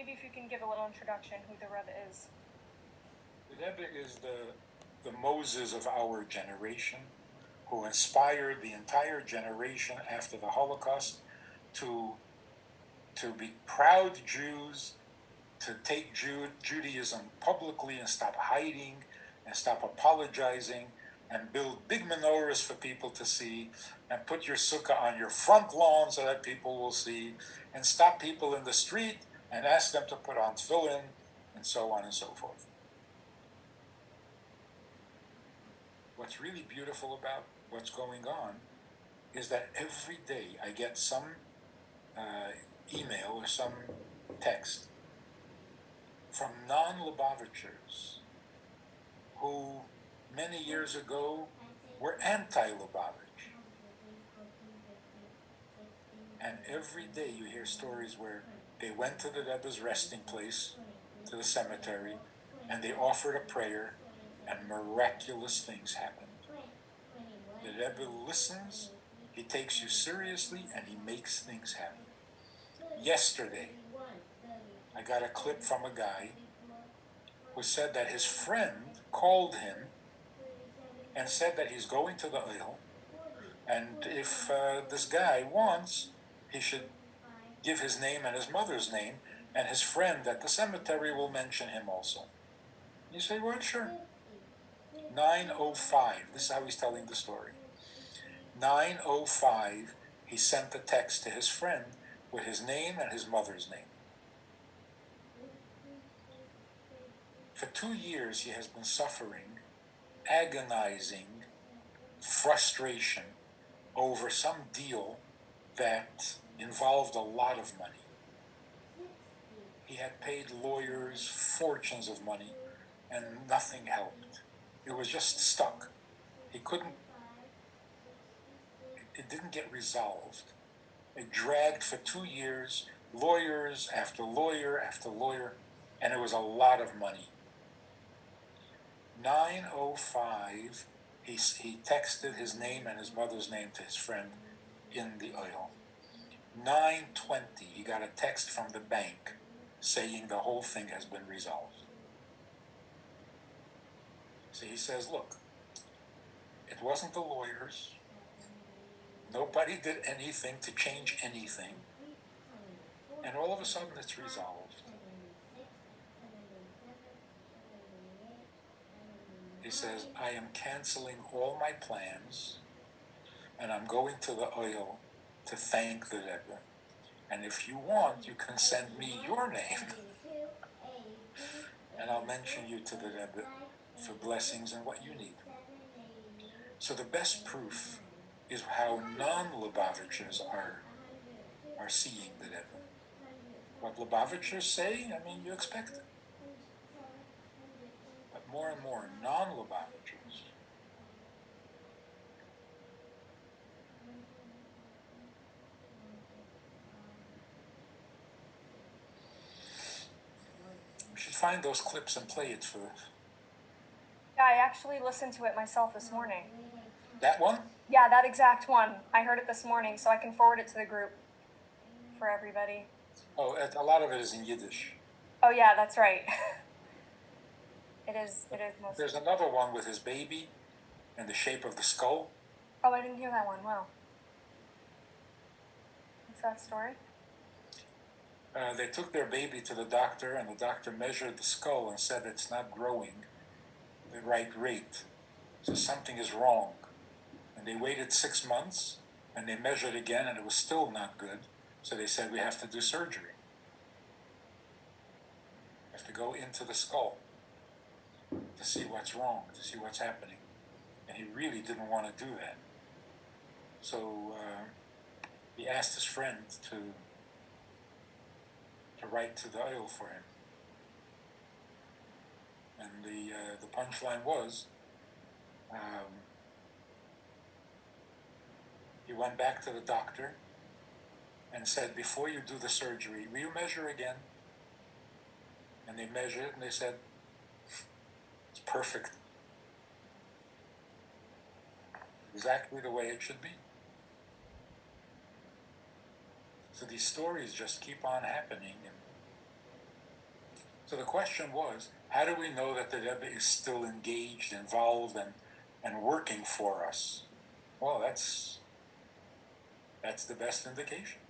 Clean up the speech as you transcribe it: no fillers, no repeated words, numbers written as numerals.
maybe if you can give a little introduction who the Rebbe is. The Rebbe is the Moses of our generation, who inspired the entire generation after the Holocaust to be proud Jews, to take Judaism publicly and stop hiding and stop apologizing and build big menorahs for people to see and put your sukkah on your front lawn so that people will see, and stop people in the street and ask them to put on tefillin, and so on and so forth. What's really beautiful about what's going on is that every day I get some email or some text from non-Lubavitchers who many years ago were anti-Lubavitch. And every day you hear stories where they went to the Rebbe's resting place, to the cemetery, and they offered a prayer, and miraculous things happened. The Rebbe listens, he takes you seriously, and he makes things happen. Yesterday, I got a clip from a guy who said that his friend called him and said that he's going to the oil, and if this guy wants, he should give his name and his mother's name, and his friend at the cemetery will mention him also. You say, well, sure. 9:05, this is how he's telling the story. 9:05, he sent a text to his friend with his name and his mother's name. For 2 years, he has been suffering agonizing frustration over some deal that involved a lot of money. He had paid lawyers fortunes of money, and nothing helped. It was just stuck. He couldn't, it didn't get resolved. It dragged for 2 years, lawyers after lawyer after lawyer, and it was a lot of money. 9:05, he texted his name and his mother's name to his friend in the oil. 9:20, he got a text from the bank saying the whole thing has been resolved. So he says, look, it wasn't the lawyers. Nobody did anything to change anything. And all of a sudden it's resolved. He says, I am canceling all my plans and I'm going to the oil to thank the Rebbe. And if you want, you can send me your name and I'll mention you to the Rebbe for blessings and what you need. So the best proof is how non-Lubavitchers are seeing the Rebbe. What Lubavitchers say, I mean, you expect it. But more and more non-Lubavitchers we should find those clips and play it for us. Yeah, I actually listened to it myself this morning. That one? Yeah, that exact one. I heard it this morning, so I can forward it to the group for everybody. Oh, a lot of it is in Yiddish. Oh yeah, that's right. It is mostly. There's another one with his baby and the shape of the skull. Oh, I didn't hear that one. Wow. What's that story? They took their baby to the doctor, and the doctor measured the skull and said it's not growing the right rate. So something is wrong. And they waited 6 months, and they measured again, and it was still not good. So they said, we have to do surgery. We have to go into the skull to see what's wrong, to see what's happening. And he really didn't want to do that. So he asked his friend to write to the oil for him. And the punchline was, he went back to the doctor and said, before you do the surgery, will you measure again? And they measured it and they said, it's perfect. Exactly the way it should be. So these stories just keep on happening. So the question was, how do we know that the Rebbe is still engaged, involved, and working for us? Well, that's the best indication.